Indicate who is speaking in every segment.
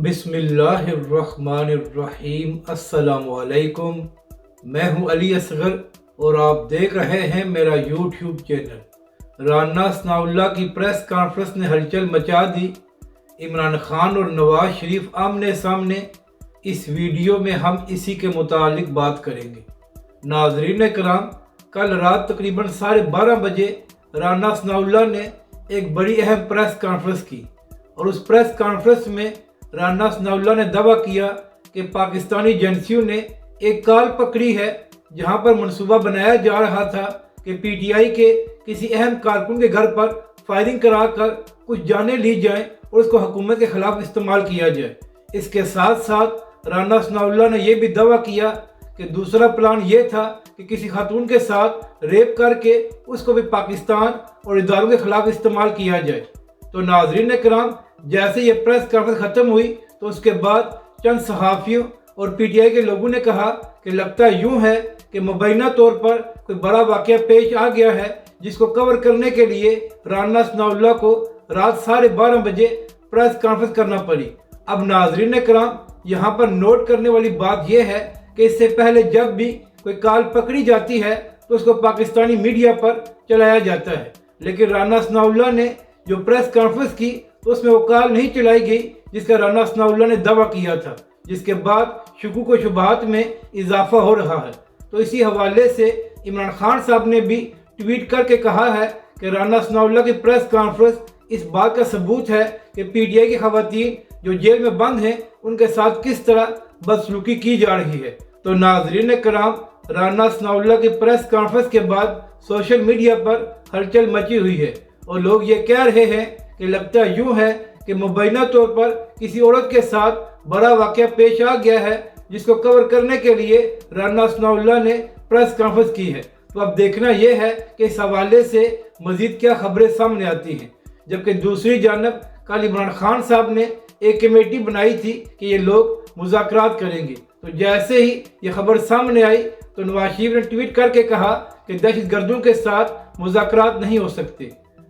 Speaker 1: बिस्मिल्लाहिर्रहमानिर्रहीम। अस्सलाम वालेकुम। मैं हूं अली असगर और आप देख रहे हैं मेरा यूट्यूब चैनल। राना सनाउल्लाह की प्रेस कॉन्फ्रेंस ने हलचल मचा दी। इमरान खान और नवाज शरीफ आमने सामने। इस वीडियो में हम इसी के मुतालिक बात करेंगे। नाजरीन कराम, कल रात तकरीबन 12:30 बजे राना सनाउल्लाह ने एक बड़ी अहम प्रेस कॉन्फ्रेंस की और उस प्रेस कॉन्फ्रेंस में राना सनाउल्लाह ने दावा किया कि पाकिस्तानी एजेंसियों ने एक कॉल पकड़ी है जहां पर मंसूबा बनाया जा रहा था कि पीटीआई के किसी अहम कारकुन के घर पर फायरिंग कराकर कुछ जानें ली जाएं और उसको हुकूमत के खिलाफ इस्तेमाल किया जाए। इसके साथ साथ राना सनाउल्लाह ने यह भी दावा किया कि दूसरा प्लान ये था कि किसी खातून के साथ रेप करके उसको भी पाकिस्तान और इदारों के खिलाफ इस्तेमाल किया जाए। तो नाजरीन कराम, जैसे ये प्रेस कॉन्फ्रेंस खत्म हुई तो उसके बाद चंद सहाफ़ियों और पीटीआई के लोगों ने कहा कि लगता यूं है कि मुबैना तौर पर कोई बड़ा वाक़या पेश आ गया है, जिसको कवर करने के लिए राना सनाउल्लाह को रात 12:30 बजे प्रेस कॉन्फ्रेंस करना पड़ी। अब नाजरीन कराम, यहाँ पर नोट करने वाली बात यह है कि इससे पहले जब भी कोई कॉल पकड़ी जाती है तो उसको पाकिस्तानी मीडिया पर चलाया जाता है, लेकिन राना सनाउल्लाह ने जो प्रेस कॉन्फ्रेंस की तो उसमें वो कॉल नहीं चलाई गई जिसका राना सनाउल्लाह ने दावा किया था, जिसके बाद शुकूक व शुबहात में इजाफा हो रहा है। तो इसी हवाले से इमरान खान साहब ने भी ट्वीट करके कहा है कि राना सनाउल्लाह की प्रेस कॉन्फ्रेंस इस बात का सबूत है कि पीटीआई की खवातीन जो जेल में बंद हैं उनके साथ किस तरह बदसलूकी की जा रही है। तो नाजरीन कराम, राना सनाउल्लाह की प्रेस कॉन्फ्रेंस के बाद सोशल मीडिया पर हलचल मची हुई है और लोग ये कह रहे हैं कि लगता यूं है कि मुबैना तौर पर किसी औरत के साथ बड़ा वाक़या पेश आ गया है, जिसको कवर करने के लिए राना सनाउल्लाह ने प्रेस कॉन्फ्रेंस की है। तो अब देखना यह है कि इस हवाले से मजीद क्या खबरें सामने आती हैं। जबकि दूसरी जानब कल इमरान खान साहब ने एक कमेटी बनाई थी कि ये लोग मुज़ाकरात करेंगे। तो जैसे ही ये खबर सामने आई तो नवाज शरीफ ने ट्वीट करके कहा कि दहशत गर्दों के साथ मुज़ाकरात नहीं हो सकते।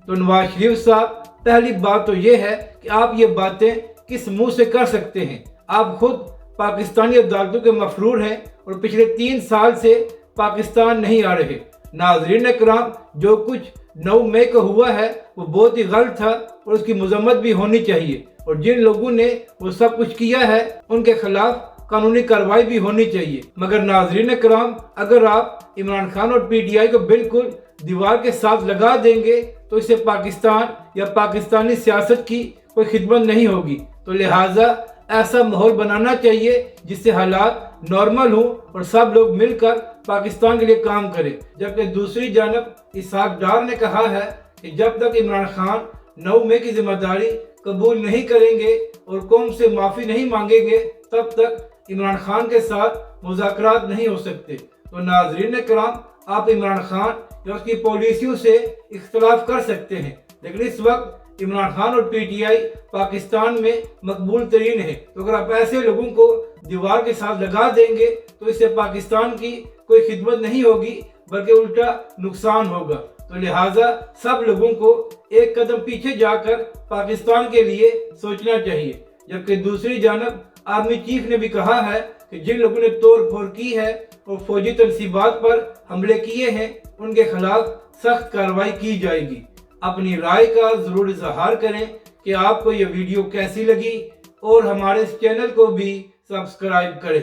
Speaker 1: तो नवाज शरीफ साहब, पहली बात तो ये है कि आप ये बातें किस मुंह से कर सकते हैं? आप खुद पाकिस्तानी अदालतों के मफरूर हैं और पिछले 3 साल से पाकिस्तान नहीं आ रहे। नाजरीन कराम, जो कुछ 9 मई को हुआ है वो बहुत ही गलत था और उसकी मजम्मत भी होनी चाहिए, और जिन लोगों ने वो सब कुछ किया है उनके खिलाफ कानूनी कार्रवाई भी होनी चाहिए। मगर नाजरीन कराम, अगर आप इमरान खान और पीटीआई को बिल्कुल दीवार के साथ लगा देंगे तो इससे पाकिस्तान या पाकिस्तानी सियासत की कोई खिदमत नहीं होगी। तो लिहाजा ऐसा माहौल बनाना चाहिए जिससे हालात नॉर्मल हों और सब लोग मिलकर पाकिस्तान के लिए काम करें। जबकि दूसरी जानब इसहाक डार ने कहा है कि जब तक इमरान खान 9 मई की जिम्मेदारी कबूल नहीं करेंगे और कौम से माफ़ी नहीं मांगेंगे, तब तक इमरान खान के साथ मुज़ाकरात नहीं हो सकते। तो नाजरीन कराम, आप इमरान खान या उसकी पॉलिसियों से इख्तलाफ कर सकते हैं, लेकिन इस वक्त इमरान खान और पीटीआई पाकिस्तान में मकबूल तरीन है। तो अगर आप ऐसे लोगों को दीवार के साथ लगा देंगे तो इससे पाकिस्तान की कोई खिदमत नहीं होगी बल्कि उल्टा नुकसान होगा। तो लिहाजा सब लोगों को एक कदम पीछे जाकर पाकिस्तान के लिए सोचना चाहिए। जबकि दूसरी जानब आर्मी चीफ ने भी कहा है कि जिन लोगों ने तोड़ फोड़ की है और फौजी तनसीबात पर हमले किए हैं उनके खिलाफ सख्त कार्रवाई की जाएगी। अपनी राय का जरूर इजहार करें कि आपको यह वीडियो कैसी लगी और हमारे इस चैनल को भी सब्सक्राइब करें।